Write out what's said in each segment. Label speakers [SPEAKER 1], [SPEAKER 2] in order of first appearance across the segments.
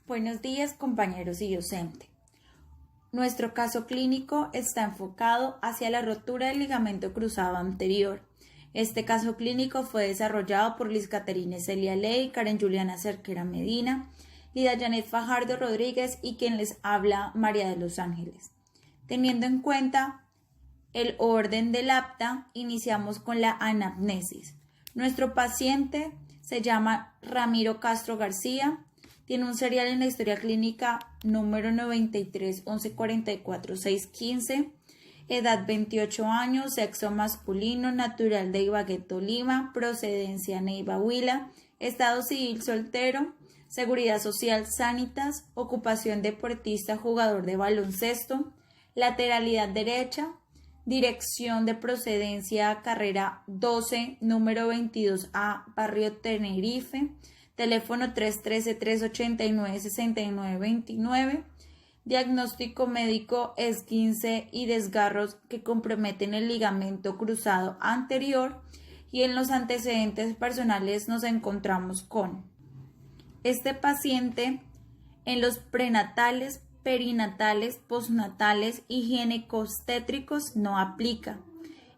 [SPEAKER 1] Buenos días, compañeros y docente. Nuestro caso clínico está enfocado hacia la rotura del ligamento cruzado anterior. Este caso clínico fue desarrollado por Liz Caterine Celia Ley, Karen Juliana Cerquera Medina, Lida Janet Fajardo Rodríguez y quien les habla, María de los Ángeles. Teniendo en cuenta el orden del apta, iniciamos con la anamnesis. Nuestro paciente se llama Ramiro Castro García, tiene un serial en la historia clínica número 93 11 44 615, edad 28 años, sexo masculino, natural de Ibagué, Tolima, procedencia Neiva, Huila, estado civil soltero, seguridad social Sanitas, ocupación deportista, jugador de baloncesto, lateralidad derecha, dirección de procedencia carrera 12, número 22A, barrio Tenerife, teléfono 313-389-6929, diagnóstico médico esguince y desgarros que comprometen el ligamento cruzado anterior, y en los antecedentes personales nos encontramos con este paciente en los prenatales, perinatales, postnatales y ginecobstétricos no aplica.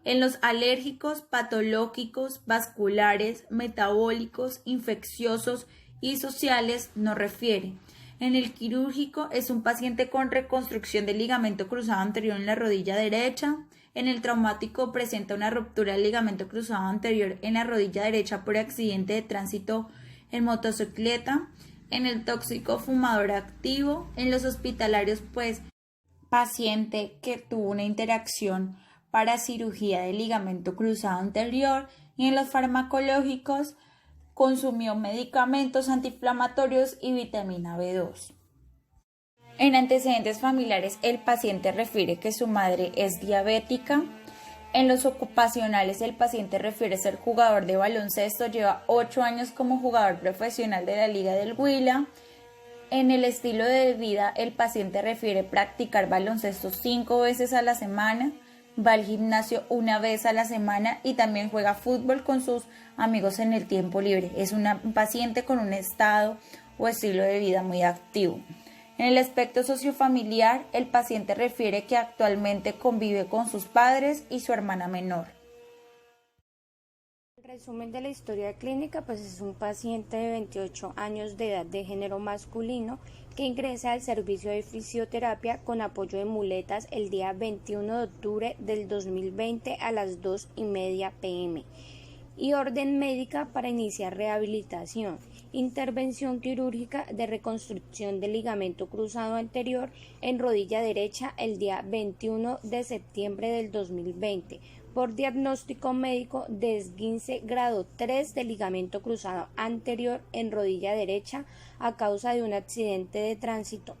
[SPEAKER 1] En los alérgicos, patológicos, vasculares, metabólicos, infecciosos y sociales no refiere. En el quirúrgico es un paciente con reconstrucción del ligamento cruzado anterior en la rodilla derecha. En el traumático presenta una ruptura del ligamento cruzado anterior en la rodilla derecha por accidente de tránsito en motocicleta. En el tóxico, fumador activo. En los hospitalarios, paciente que tuvo una interacción para cirugía del ligamento cruzado anterior, y en los farmacológicos consumió medicamentos antiinflamatorios y vitamina B2. En antecedentes familiares, el paciente refiere que su madre es diabética. En los ocupacionales, el paciente refiere ser jugador de baloncesto, lleva 8 años como jugador profesional de la Liga del Huila. En el estilo de vida, el paciente refiere practicar baloncesto 5 veces a la semana, va al gimnasio 1 vez a la semana y también juega fútbol con sus amigos en el tiempo libre. Es un paciente con un estado o estilo de vida muy activo. En el aspecto sociofamiliar, el paciente refiere que actualmente convive con sus padres y su hermana menor.
[SPEAKER 2] El resumen de la historia clínica es un paciente de 28 años de edad de género masculino que ingresa al servicio de fisioterapia con apoyo de muletas el día 21 de octubre del 2020 a las 2:30 p.m. y orden médica para iniciar rehabilitación, intervención quirúrgica de reconstrucción del ligamento cruzado anterior en rodilla derecha el día 21 de septiembre del 2020, por diagnóstico médico de esguince grado 3 del ligamento cruzado anterior en rodilla derecha a causa de un accidente de tránsito.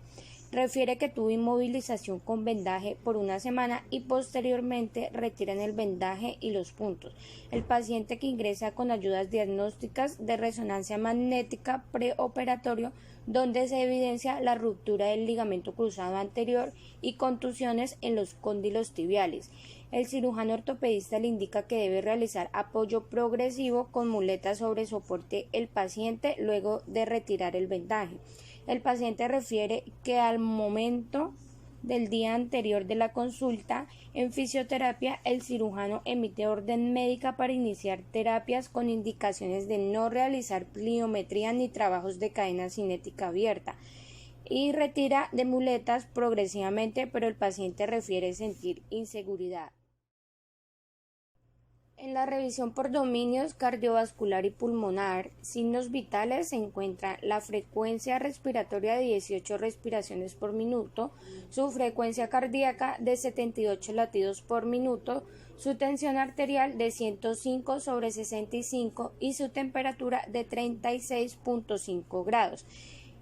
[SPEAKER 2] Refiere que tuvo inmovilización con vendaje por 1 semana y posteriormente retiran el vendaje y los puntos. El paciente que ingresa con ayudas diagnósticas de resonancia magnética preoperatorio, donde se evidencia la ruptura del ligamento cruzado anterior y contusiones en los cóndilos tibiales. El cirujano ortopedista le indica que debe realizar apoyo progresivo con muletas sobre soporte el paciente luego de retirar el vendaje. El paciente refiere que al momento del día anterior de la consulta en fisioterapia, el cirujano emite orden médica para iniciar terapias con indicaciones de no realizar pliometría ni trabajos de cadena cinética abierta y retira de muletas progresivamente, pero el paciente refiere sentir inseguridad. En la revisión por dominios cardiovascular y pulmonar, signos vitales se encuentran la frecuencia respiratoria de 18 respiraciones por minuto, su frecuencia cardíaca de 78 latidos por minuto, su tensión arterial de 105/65 y su temperatura de 36.5 grados.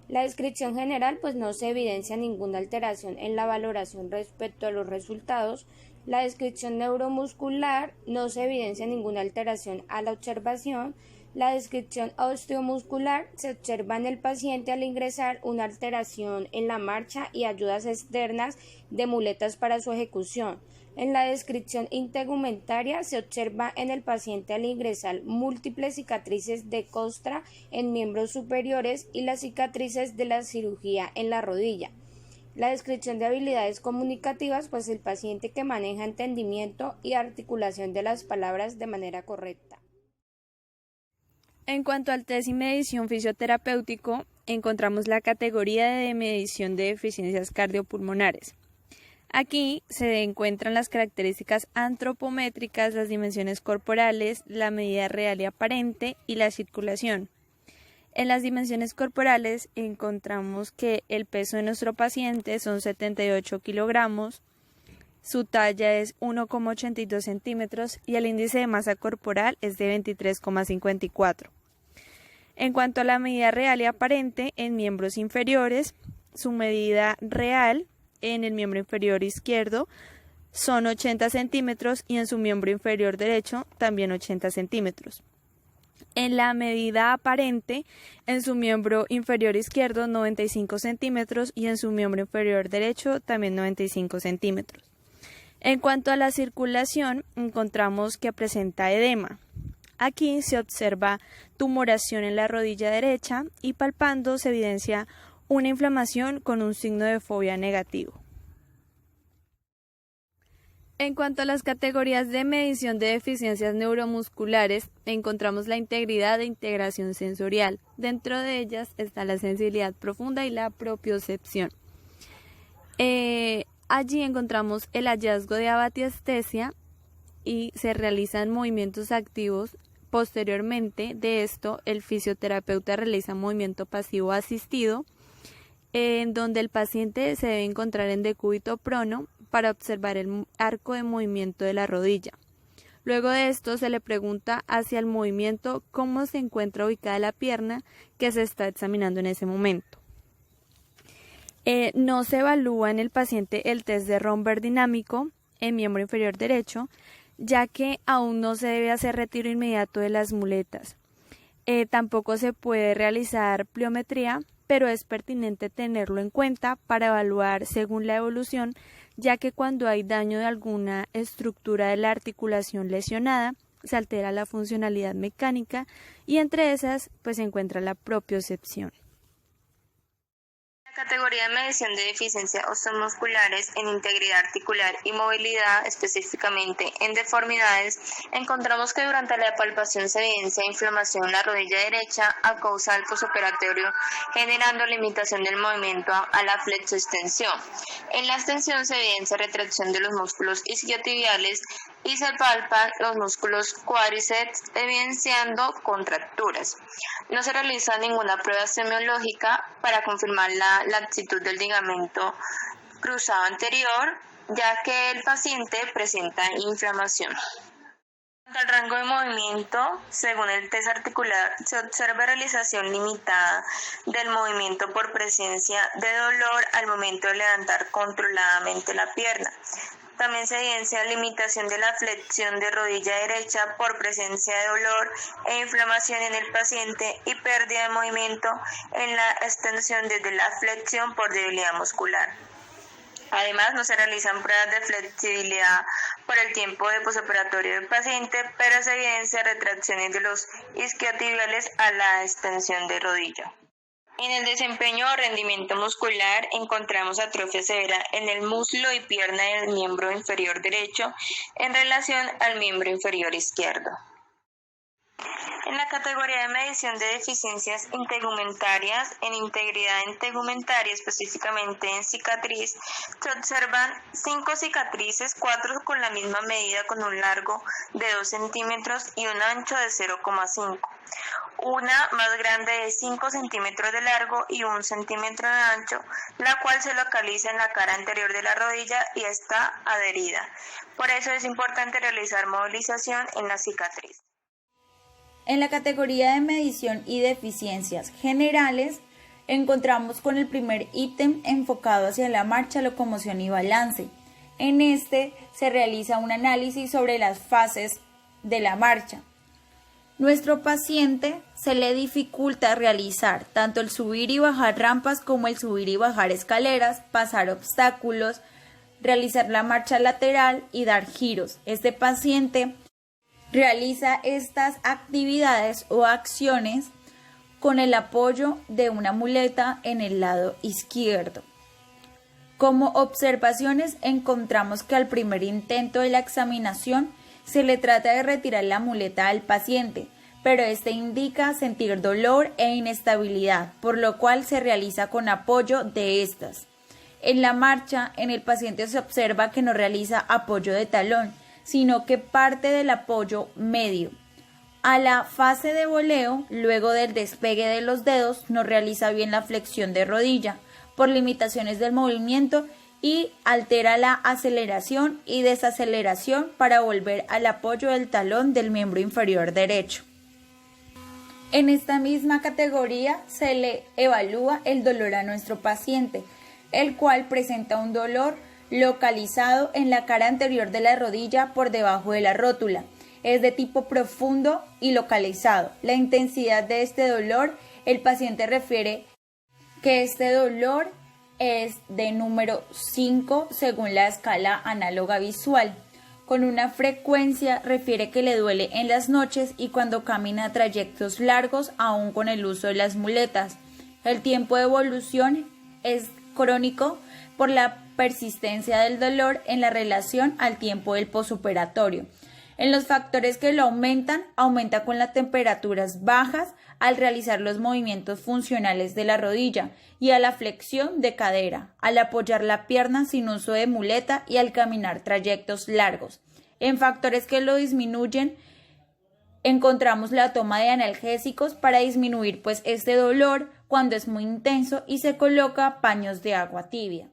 [SPEAKER 2] La descripción general no se evidencia ninguna alteración en la valoración respecto a los resultados. La descripción neuromuscular no se evidencia ninguna alteración a la observación. La descripción osteomuscular se observa en el paciente al ingresar una alteración en la marcha y ayudas externas de muletas para su ejecución. En la descripción integumentaria se observa en el paciente al ingresar múltiples cicatrices de costra en miembros superiores y las cicatrices de la cirugía en la rodilla. La descripción de habilidades comunicativas, pues el paciente que maneja entendimiento y articulación de las palabras de manera correcta.
[SPEAKER 3] En cuanto al test y medición fisioterapéutico, encontramos la categoría de medición de deficiencias cardiopulmonares. Aquí se encuentran las características antropométricas, las dimensiones corporales, la medida real y aparente y la circulación. En las dimensiones corporales encontramos que el peso de nuestro paciente son 78 kilogramos, su talla es 1,82 centímetros y el índice de masa corporal es de 23,54. En cuanto a la medida real y aparente en miembros inferiores, su medida real en el miembro inferior izquierdo son 80 centímetros y en su miembro inferior derecho también 80 centímetros. En la medida aparente, en su miembro inferior izquierdo 95 centímetros y en su miembro inferior derecho también 95 centímetros. En cuanto a la circulación, encontramos que presenta edema. Aquí se observa tumoración en la rodilla derecha y palpando se evidencia una inflamación con un signo de fobia negativo. En cuanto a las categorías de medición de deficiencias neuromusculares, encontramos la integridad e integración sensorial. Dentro de ellas está la sensibilidad profunda y la propiocepción. Allí encontramos el hallazgo de abatiestesia y se realizan movimientos activos. Posteriormente de esto, el fisioterapeuta realiza movimiento pasivo asistido, en donde el paciente se debe encontrar en decúbito prono para observar el arco de movimiento de la rodilla. Luego de esto se le pregunta hacia el movimiento cómo se encuentra ubicada la pierna que se está examinando en ese momento. No se evalúa en el paciente el test de Romberg dinámico en miembro inferior derecho, ya que aún no se debe hacer retiro inmediato de las muletas. Tampoco se puede realizar pliometría, pero es pertinente tenerlo en cuenta para evaluar según la evolución, ya que cuando hay daño de alguna estructura de la articulación lesionada, se altera la funcionalidad mecánica y entre esas pues se encuentra la propiocepción.
[SPEAKER 4] La categoría de medición de deficiencias osteomusculares en integridad articular y movilidad, específicamente en deformidades, encontramos que durante la palpación se evidencia inflamación en la rodilla derecha a causa del posoperatorio, generando limitación del movimiento a la flexoextensión. En la extensión se evidencia retracción de los músculos isquiotibiales y se palpan los músculos cuádriceps, evidenciando contracturas. No se realiza ninguna prueba semiológica para confirmar la laxitud del ligamento cruzado anterior, ya que el paciente presenta inflamación. El rango de movimiento, según el test articular, se observa realización limitada del movimiento por presencia de dolor al momento de levantar controladamente la pierna. También se evidencia limitación de la flexión de rodilla derecha por presencia de dolor e inflamación en el paciente y pérdida de movimiento en la extensión desde la flexión por debilidad muscular. Además, no se realizan pruebas de flexibilidad por el tiempo de posoperatorio del paciente, pero se evidencia retracciones de los isquiotibiales a la extensión de rodilla. En el desempeño o rendimiento muscular encontramos atrofia severa en el muslo y pierna del miembro inferior derecho en relación al miembro inferior izquierdo. En la categoría de medición de deficiencias integumentarias, en integridad integumentaria, específicamente en cicatriz, se observan 5 cicatrices, 4 con la misma medida con un largo de 2 centímetros y un ancho de 0,5. Una más grande de 5 centímetros de largo y 1 centímetro de ancho, la cual se localiza en la cara anterior de la rodilla y está adherida. Por eso es importante realizar movilización en la cicatriz.
[SPEAKER 1] En la categoría de medición y deficiencias generales, encontramos con el primer ítem enfocado hacia la marcha, locomoción y balance. En este se realiza un análisis sobre las fases de la marcha. Nuestro paciente se le dificulta realizar tanto el subir y bajar rampas como el subir y bajar escaleras, pasar obstáculos, realizar la marcha lateral y dar giros. Este paciente realiza estas actividades o acciones con el apoyo de una muleta en el lado izquierdo. Como observaciones encontramos que al primer intento de la examinación se le trata de retirar la muleta al paciente, pero este indica sentir dolor e inestabilidad, por lo cual se realiza con apoyo de estas. En la marcha, en el paciente se observa que no realiza apoyo de talón, sino que parte del apoyo medio. A la fase de voleo, luego del despegue de los dedos, no realiza bien la flexión de rodilla por limitaciones del movimiento y altera la aceleración y desaceleración para volver al apoyo del talón del miembro inferior derecho. En esta misma categoría se le evalúa el dolor a nuestro paciente, el cual presenta un dolor localizado en la cara anterior de la rodilla por debajo de la rótula. Es de tipo profundo y localizado. La intensidad de este dolor, el paciente refiere que este dolor es de número 5 según la escala análoga visual. Con una frecuencia refiere que le duele en las noches y cuando camina trayectos largos aún con el uso de las muletas. El tiempo de evolución es crónico por la persistencia del dolor en la relación al tiempo del posoperatorio. En los factores que lo aumenta con las temperaturas bajas al realizar los movimientos funcionales de la rodilla y a la flexión de cadera, al apoyar la pierna sin uso de muleta y al caminar trayectos largos. En factores que lo disminuyen, encontramos la toma de analgésicos para disminuir este dolor cuando es muy intenso y se coloca paños de agua tibia.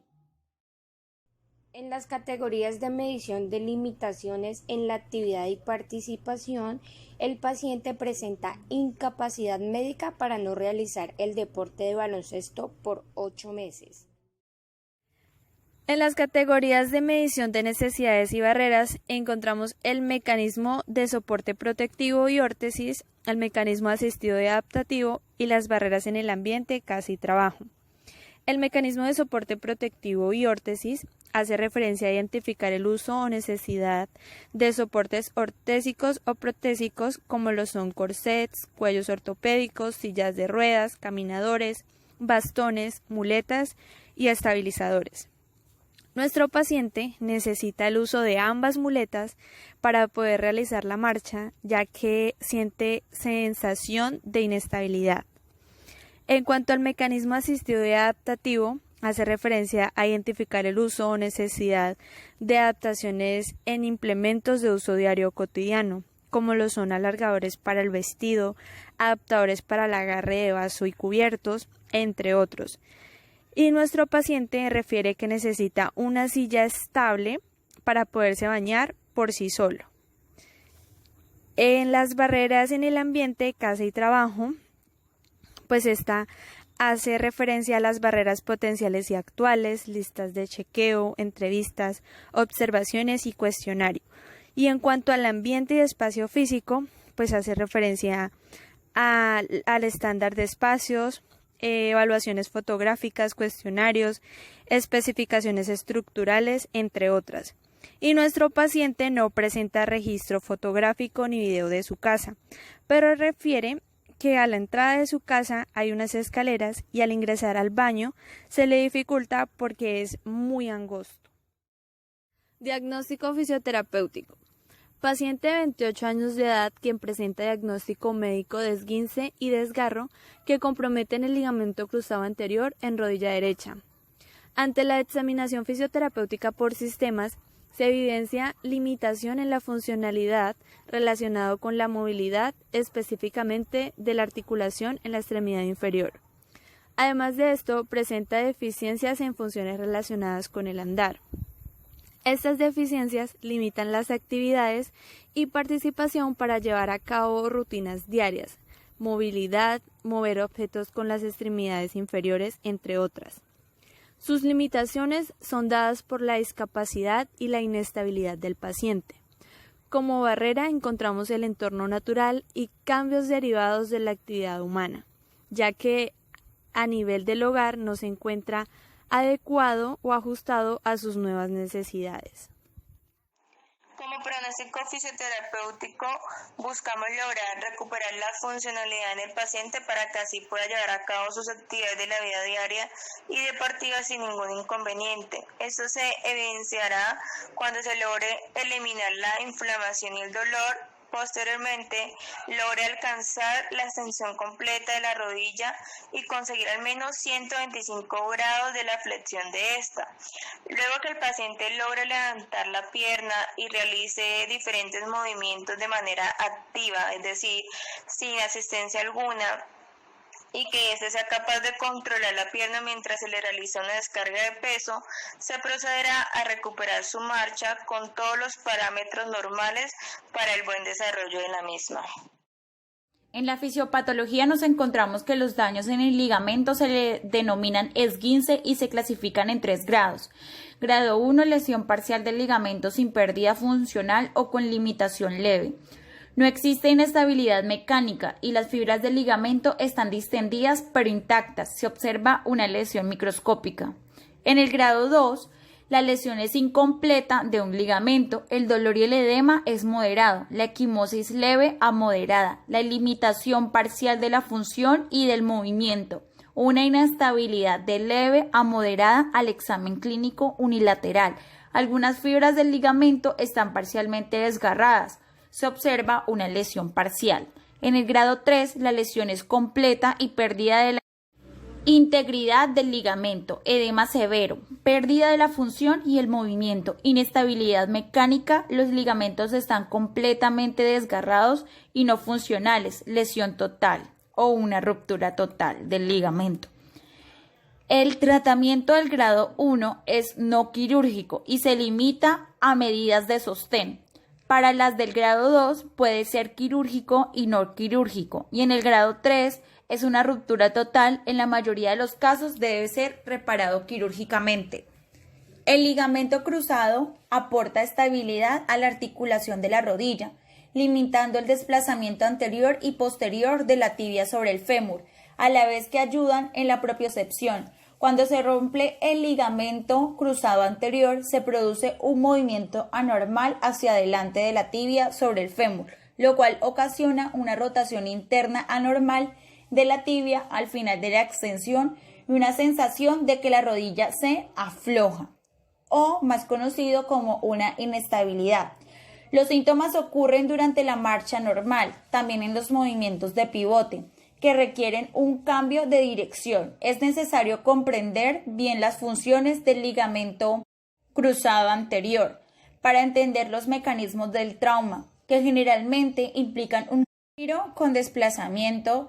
[SPEAKER 2] En las categorías de medición de limitaciones en la actividad y participación, el paciente presenta incapacidad médica para no realizar el deporte de baloncesto por 8 meses.
[SPEAKER 3] En las categorías de medición de necesidades y barreras encontramos el mecanismo de soporte protectivo y órtesis, el mecanismo asistido y adaptativo y las barreras en el ambiente, casa y trabajo. El mecanismo de soporte protectivo y órtesis hace referencia a identificar el uso o necesidad de soportes ortésicos o protésicos como lo son corsets, cuellos ortopédicos, sillas de ruedas, caminadores, bastones, muletas y estabilizadores. Nuestro paciente necesita el uso de ambas muletas para poder realizar la marcha, ya que siente sensación de inestabilidad. En cuanto al mecanismo asistido y adaptativo, hace referencia a identificar el uso o necesidad de adaptaciones en implementos de uso diario o cotidiano, como lo son alargadores para el vestido, adaptadores para el agarre de vaso y cubiertos, entre otros. Y nuestro paciente refiere que necesita una silla estable para poderse bañar por sí solo. En las barreras en el ambiente, casa y trabajo, pues esta hace referencia a las barreras potenciales y actuales, listas de chequeo, entrevistas, observaciones y cuestionario. Y en cuanto al ambiente y espacio físico, pues hace referencia al estándar de espacios, evaluaciones fotográficas, cuestionarios, especificaciones estructurales, entre otras. Y nuestro paciente no presenta registro fotográfico ni video de su casa, pero refiere que a la entrada de su casa hay unas escaleras y al ingresar al baño se le dificulta porque es muy angosto. Diagnóstico fisioterapéutico. Paciente de 28 años de edad quien presenta diagnóstico médico de esguince y desgarro que comprometen el ligamento cruzado anterior en rodilla derecha. Ante la examinación fisioterapéutica por sistemas, se evidencia limitación en la funcionalidad relacionado con la movilidad, específicamente de la articulación en la extremidad inferior. Además de esto, presenta deficiencias en funciones relacionadas con el andar. Estas deficiencias limitan las actividades y participación para llevar a cabo rutinas diarias, movilidad, mover objetos con las extremidades inferiores, entre otras. Sus limitaciones son dadas por la discapacidad y la inestabilidad del paciente. Como barrera encontramos el entorno natural y cambios derivados de la actividad humana, ya que a nivel del hogar no se encuentra adecuado o ajustado a sus nuevas necesidades.
[SPEAKER 4] Como pronóstico fisioterapéutico, buscamos lograr recuperar la funcionalidad en el paciente para que así pueda llevar a cabo sus actividades de la vida diaria y deportiva sin ningún inconveniente. Esto se evidenciará cuando se logre eliminar la inflamación y el dolor. Posteriormente, logre alcanzar la extensión completa de la rodilla y conseguir al menos 125 grados de la flexión de esta. Luego que el paciente logre levantar la pierna y realice diferentes movimientos de manera activa, es decir, sin asistencia alguna, y que éste sea capaz de controlar la pierna mientras se le realiza una descarga de peso, se procederá a recuperar su marcha con todos los parámetros normales para el buen desarrollo de la misma.
[SPEAKER 1] En la fisiopatología nos encontramos que los daños en el ligamento se le denominan esguince y se clasifican en 3 grados. Grado 1, lesión parcial del ligamento sin pérdida funcional o con limitación leve. No existe inestabilidad mecánica y las fibras del ligamento están distendidas pero intactas. Se observa una lesión microscópica. En el grado 2, la lesión es incompleta de un ligamento. El dolor y el edema es moderado. La equimosis leve a moderada. La limitación parcial de la función y del movimiento. Una inestabilidad de leve a moderada al examen clínico unilateral. Algunas fibras del ligamento están parcialmente desgarradas. Se observa una lesión parcial. En el grado 3, la lesión es completa y pérdida de la integridad del ligamento, edema severo, pérdida de la función y el movimiento, inestabilidad mecánica, los ligamentos están completamente desgarrados y no funcionales, lesión total o una ruptura total del ligamento. El tratamiento del grado 1 es no quirúrgico y se limita a medidas de sostén. Para las del grado 2 puede ser quirúrgico y no quirúrgico, y en el grado 3 es una ruptura total. En la mayoría de los casos debe ser reparado quirúrgicamente. El ligamento cruzado aporta estabilidad a la articulación de la rodilla, limitando el desplazamiento anterior y posterior de la tibia sobre el fémur, a la vez que ayudan en la propiocepción. Cuando se rompe el ligamento cruzado anterior, se produce un movimiento anormal hacia adelante de la tibia sobre el fémur, lo cual ocasiona una rotación interna anormal de la tibia al final de la extensión y una sensación de que la rodilla se afloja, o más conocido como una inestabilidad. Los síntomas ocurren durante la marcha normal, también en los movimientos de pivote, que requieren un cambio de dirección. Es necesario comprender bien las funciones del ligamento cruzado anterior para entender los mecanismos del trauma, que generalmente implican un giro con desplazamiento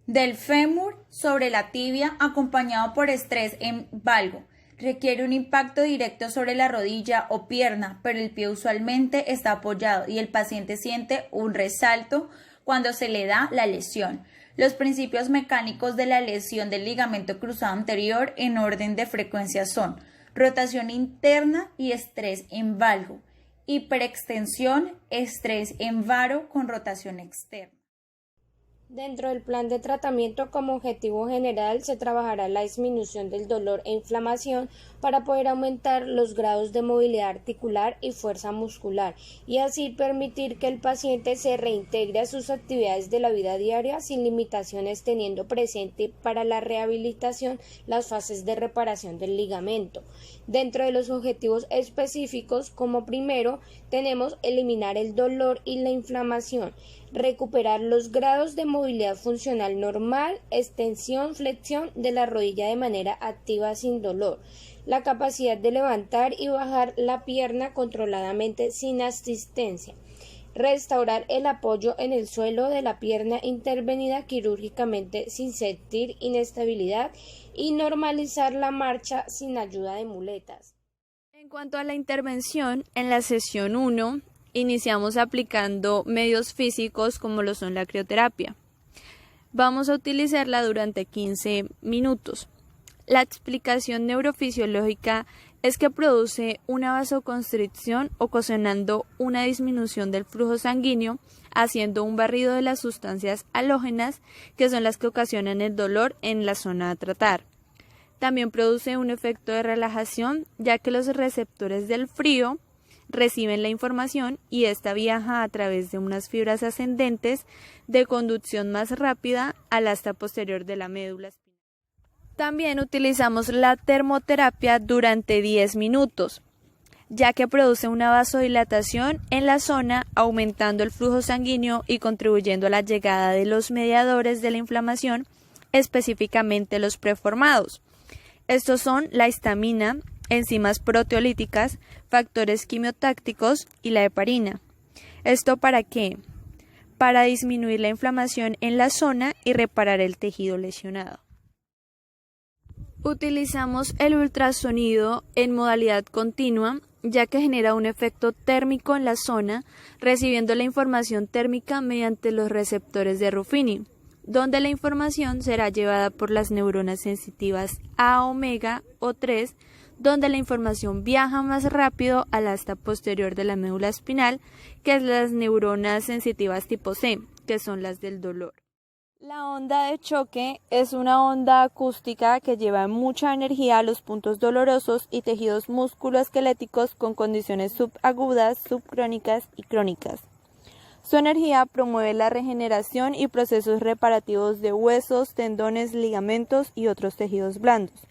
[SPEAKER 1] del fémur sobre la tibia acompañado por estrés en valgo. Requiere un impacto directo sobre la rodilla o pierna, pero el pie usualmente está apoyado y el paciente siente un resalto cuando se le da la lesión. Los principios mecánicos de la lesión del ligamento cruzado anterior en orden de frecuencia son rotación interna y estrés en valgo, hiperextensión, estrés en varo con rotación externa.
[SPEAKER 2] Dentro del plan de tratamiento, como objetivo general, se trabajará la disminución del dolor e inflamación para poder aumentar los grados de movilidad articular y fuerza muscular y así permitir que el paciente se reintegre a sus actividades de la vida diaria sin limitaciones, teniendo presente para la rehabilitación las fases de reparación del ligamento. Dentro de los objetivos específicos, como primero, tenemos eliminar el dolor y la inflamación, recuperar los grados de movilidad funcional normal, extensión, flexión de la rodilla de manera activa sin dolor, la capacidad de levantar y bajar la pierna controladamente sin asistencia, restaurar el apoyo en el suelo de la pierna intervenida quirúrgicamente sin sentir inestabilidad y normalizar la marcha sin ayuda de muletas.
[SPEAKER 3] En cuanto a la intervención, en la sesión 1 iniciamos aplicando medios físicos como lo son la crioterapia. Vamos a utilizarla durante 15 minutos. La explicación neurofisiológica es que produce una vasoconstricción ocasionando una disminución del flujo sanguíneo, haciendo un barrido de las sustancias halógenas que son las que ocasionan el dolor en la zona a tratar. También produce un efecto de relajación, ya que los receptores del frío reciben la información y ésta viaja a través de unas fibras ascendentes de conducción más rápida al asta posterior de la médula espinal. También utilizamos la termoterapia durante 10 minutos, ya que produce una vasodilatación en la zona, aumentando el flujo sanguíneo y contribuyendo a la llegada de los mediadores de la inflamación, específicamente los preformados. Estos son la histamina, enzimas proteolíticas, factores quimiotácticos y la heparina. ¿Esto para qué? Para disminuir la inflamación en la zona y reparar el tejido lesionado. Utilizamos el ultrasonido en modalidad continua, ya que genera un efecto térmico en la zona, recibiendo la información térmica mediante los receptores de Ruffini, donde la información será llevada por las neuronas sensitivas A-omega o 3, donde la información viaja más rápido al asta posterior de la médula espinal, que es las neuronas sensitivas tipo C, que son las del dolor. La onda de choque es una onda acústica que lleva mucha energía a los puntos dolorosos y tejidos musculoesqueléticos con condiciones subagudas, subcrónicas y crónicas. Su energía promueve la regeneración y procesos reparativos de huesos, tendones, ligamentos y otros tejidos blandos.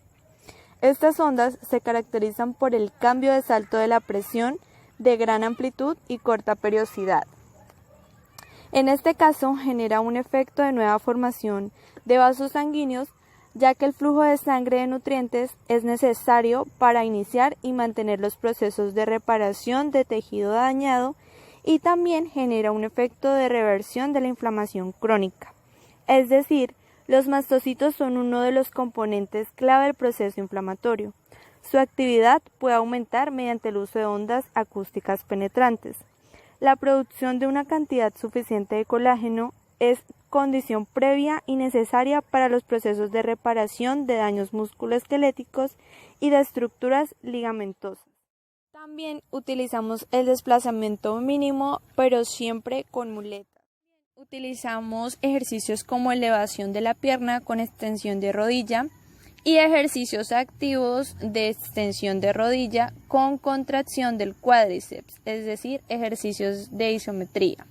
[SPEAKER 3] Estas ondas se caracterizan por el cambio de salto de la presión de gran amplitud y corta periodicidad. En este caso, genera un efecto de nueva formación de vasos sanguíneos, ya que el flujo de sangre de nutrientes es necesario para iniciar y mantener los procesos de reparación de tejido dañado, y también genera un efecto de reversión de la inflamación crónica. Es decir, los mastocitos son uno de los componentes clave del proceso inflamatorio. Su actividad puede aumentar mediante el uso de ondas acústicas penetrantes. La producción de una cantidad suficiente de colágeno es condición previa y necesaria para los procesos de reparación de daños musculoesqueléticos y de estructuras ligamentosas. También utilizamos el desplazamiento mínimo, pero siempre con muletas. Utilizamos ejercicios como elevación de la pierna con extensión de rodilla y ejercicios activos de extensión de rodilla con contracción del cuádriceps, es decir, ejercicios de isometría.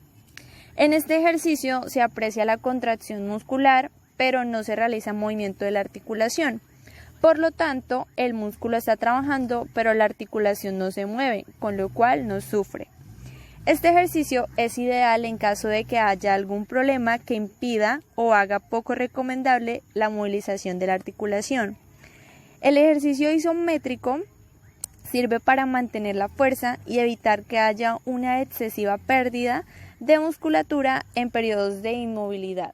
[SPEAKER 3] En este ejercicio se aprecia la contracción muscular, pero no se realiza movimiento de la articulación. Por lo tanto, el músculo está trabajando, pero la articulación no se mueve, con lo cual no sufre. Este ejercicio es ideal en caso de que haya algún problema que impida o haga poco recomendable la movilización de la articulación. El ejercicio isométrico sirve para mantener la fuerza y evitar que haya una excesiva pérdida de musculatura en periodos de inmovilidad.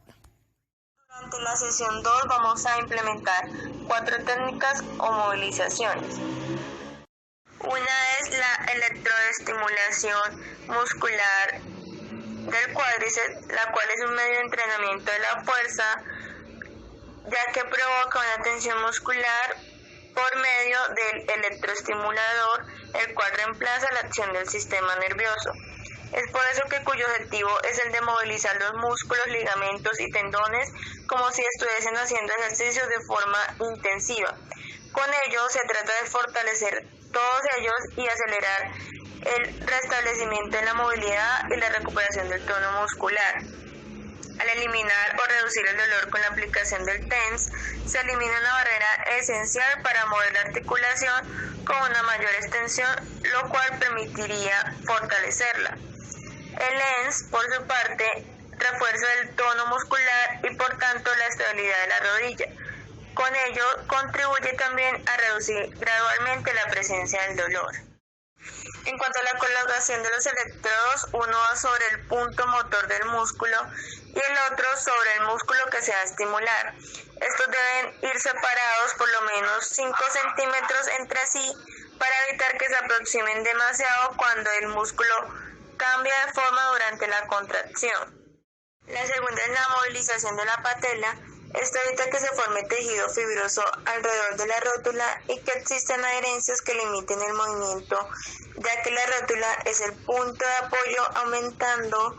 [SPEAKER 4] Durante la sesión 2 vamos a implementar 4 técnicas o movilizaciones. Una es la electroestimulación muscular del cuádriceps, la cual es un medio de entrenamiento de la fuerza, ya que provoca una tensión muscular por medio del electroestimulador, el cual reemplaza la acción del sistema nervioso. Es por eso que cuyo objetivo es el de movilizar los músculos, ligamentos y tendones como si estuviesen haciendo ejercicios de forma intensiva. Con ello se trata de fortalecer todos ellos y acelerar el restablecimiento de la movilidad y la recuperación del tono muscular. Al eliminar o reducir el dolor con la aplicación del TENS, se elimina una barrera esencial para mover la articulación con una mayor extensión, lo cual permitiría fortalecerla. El ENS, por su parte, refuerza el tono muscular y por tanto la estabilidad de la rodilla. Con ello, contribuye también a reducir gradualmente la presencia del dolor. En cuanto a la colocación de los electrodos, uno va sobre el punto motor del músculo y el otro sobre el músculo que se va a estimular. Estos deben ir separados por lo menos 5 centímetros entre sí para evitar que se aproximen demasiado cuando el músculo cambia de forma durante la contracción. La segunda es la movilización de la patela. Esto evita que se forme tejido fibroso alrededor de la rótula y que existan adherencias que limiten el movimiento, ya que la rótula es el punto de apoyo, aumentando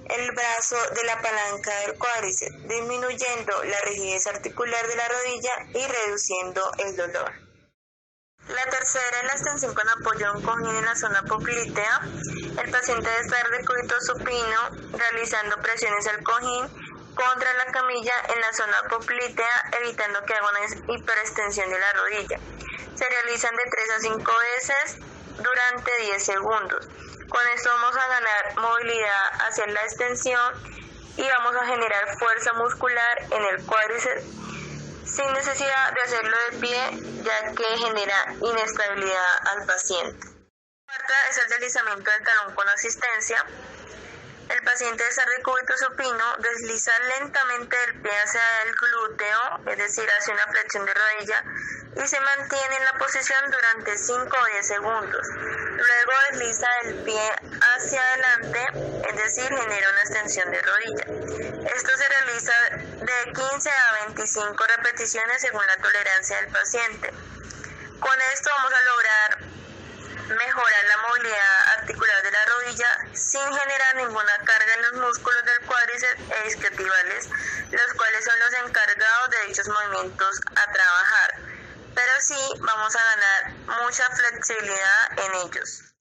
[SPEAKER 4] el brazo de la palanca del cuádriceps, disminuyendo la rigidez articular de la rodilla y reduciendo el dolor. La tercera es la extensión con apoyo de un cojín en la zona poplitea. El paciente debe estar de decúbito supino, realizando presiones al cojín contra la camilla en la zona poplitea, evitando que haga una hiperextensión de la rodilla. Se realizan de 3 a 5 veces durante 10 segundos. Con esto vamos a ganar movilidad hacia la extensión y vamos a generar fuerza muscular en el cuádriceps sin necesidad de hacerlo de pie, ya que genera inestabilidad al paciente. La cuarta es el deslizamiento del talón con asistencia. El paciente debe estar de decúbito supino, deslizar lentamente el pie hacia el glúteo, es decir, hacia una flexión de rodilla, y se mantiene en la posición durante 5 o 10 segundos. Luego desliza el pie hacia adelante, es decir, genera una extensión de rodilla. Esto se realiza de 15 a 25 repeticiones según la tolerancia del paciente. Con esto vamos a lograr mejorar la movilidad articular de la rodilla sin generar ninguna carga en los músculos del cuádriceps e isquiotibiales, los cuales son los encargados de dichos movimientos a trabajar, pero sí vamos a ganar mucha flexibilidad en ellos.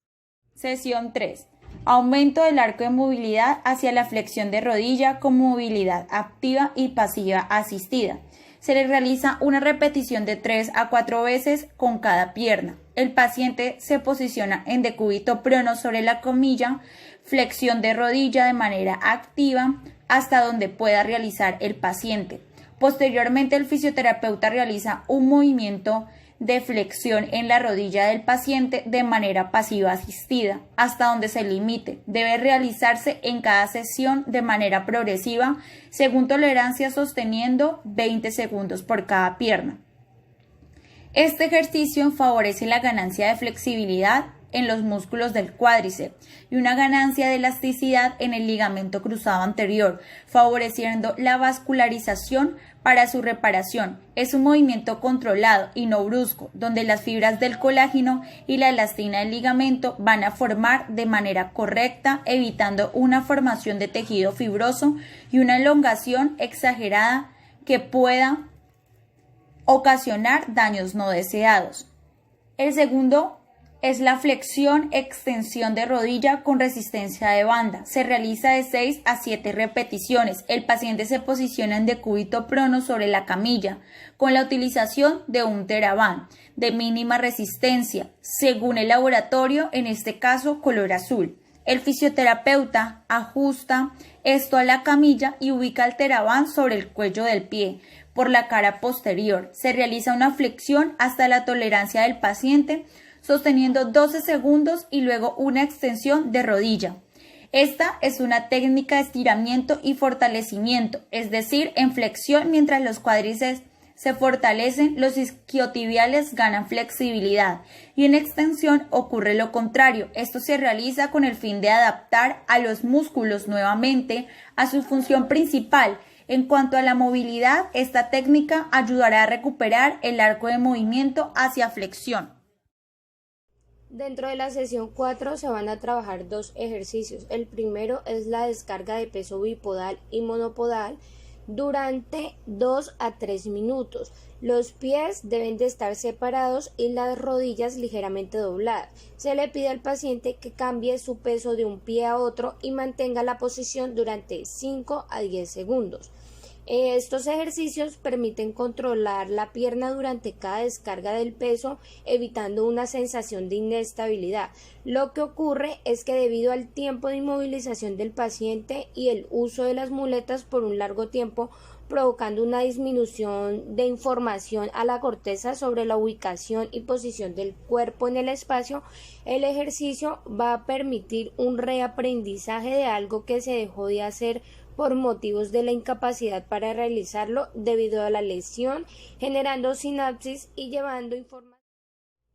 [SPEAKER 1] Sesión 3. Aumento del arco de movilidad hacia la flexión de rodilla con movilidad activa y pasiva asistida. Se le realiza una repetición de 3 a 4 veces con cada pierna. El paciente se posiciona en decúbito prono sobre la camilla, flexión de rodilla de manera activa hasta donde pueda realizar el paciente. Posteriormente, el fisioterapeuta realiza un movimiento de flexión en la rodilla del paciente de manera pasiva asistida, hasta donde se limite. Debe realizarse en cada sesión de manera progresiva, según tolerancia, sosteniendo 20 segundos por cada pierna. Este ejercicio favorece la ganancia de flexibilidad en los músculos del cuádriceps y una ganancia de elasticidad en el ligamento cruzado anterior, favoreciendo la vascularización para su reparación. Es un movimiento controlado y no brusco, donde las fibras del colágeno y la elastina del ligamento van a formar de manera correcta, evitando una formación de tejido fibroso y una elongación exagerada que pueda ocasionar daños no deseados. El segundo es la flexión-extensión de rodilla con resistencia de banda. Se realiza de 6 a 7 repeticiones. El paciente se posiciona en decúbito prono sobre la camilla con la utilización de un TheraBand de mínima resistencia, según el laboratorio, en este caso color azul. El fisioterapeuta ajusta esto a la camilla y ubica el TheraBand sobre el cuello del pie por la cara posterior. Se realiza una flexión hasta la tolerancia del paciente, sosteniendo 12 segundos y luego una extensión de rodilla. Esta es una técnica de estiramiento y fortalecimiento, es decir, en flexión mientras los cuádriceps se fortalecen, los isquiotibiales ganan flexibilidad y en extensión ocurre lo contrario. Esto se realiza con el fin de adaptar a los músculos nuevamente a su función principal. En cuanto a la movilidad, esta técnica ayudará a recuperar el arco de movimiento hacia flexión.
[SPEAKER 2] Dentro de la sesión 4 se van a trabajar 2 ejercicios. El primero es la descarga de peso bipodal y monopodal durante 2 a 3 minutos. Los pies deben de estar separados y las rodillas ligeramente dobladas. Se le pide al paciente que cambie su peso de un pie a otro y mantenga la posición durante 5 a 10 segundos. Estos ejercicios permiten controlar la pierna durante cada descarga del peso, evitando una sensación de inestabilidad. Lo que ocurre es que debido al tiempo de inmovilización del paciente y el uso de las muletas por un largo tiempo, provocando una disminución de información a la corteza sobre la ubicación y posición del cuerpo en el espacio, el ejercicio va a permitir un reaprendizaje de algo que se dejó de hacer por motivos de la incapacidad para realizarlo debido a la lesión, generando sinapsis y llevando información.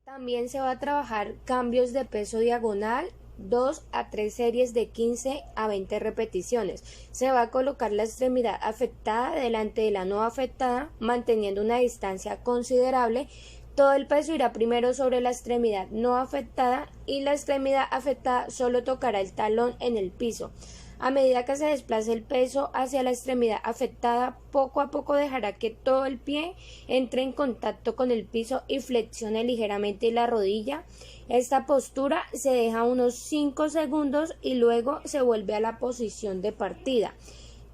[SPEAKER 2] También se va a trabajar cambios de peso diagonal, 2 a 3 series de 15 a 20 repeticiones. Se va a colocar la extremidad afectada delante de la no afectada, manteniendo una distancia considerable. Todo el peso irá primero sobre la extremidad no afectada y la extremidad afectada solo tocará el talón en el piso. A medida que se desplace el peso hacia la extremidad afectada, poco a poco dejará que todo el pie entre en contacto con el piso y flexione ligeramente la rodilla. Esta postura se deja unos 5 segundos y luego se vuelve a la posición de partida.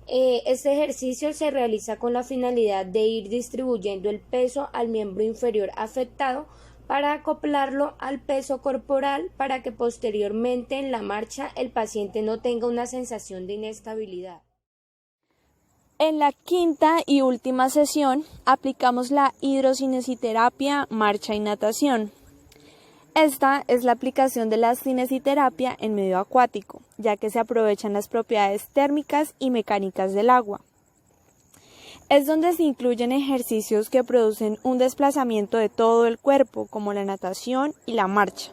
[SPEAKER 2] Este ejercicio se realiza con la finalidad de ir distribuyendo el peso al miembro inferior afectado para acoplarlo al peso corporal para que posteriormente en la marcha el paciente no tenga una sensación de inestabilidad.
[SPEAKER 3] En la quinta y última sesión aplicamos la hidrocinesiterapia, marcha y natación. Esta es la aplicación de la cinesiterapia en medio acuático, ya que se aprovechan las propiedades térmicas y mecánicas del agua. Es donde se incluyen ejercicios que producen un desplazamiento de todo el cuerpo, como la natación y la marcha.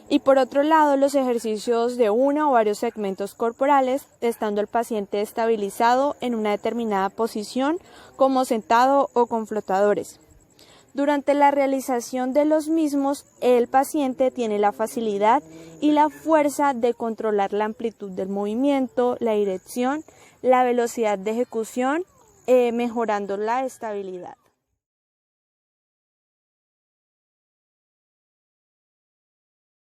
[SPEAKER 3] Y por otro lado, los ejercicios de uno o varios segmentos corporales, estando el paciente estabilizado en una determinada posición, como sentado o con flotadores. Durante la realización de los mismos, el paciente tiene la facilidad y la fuerza de controlar la amplitud del movimiento, la dirección, la velocidad de ejecución, mejorando la estabilidad.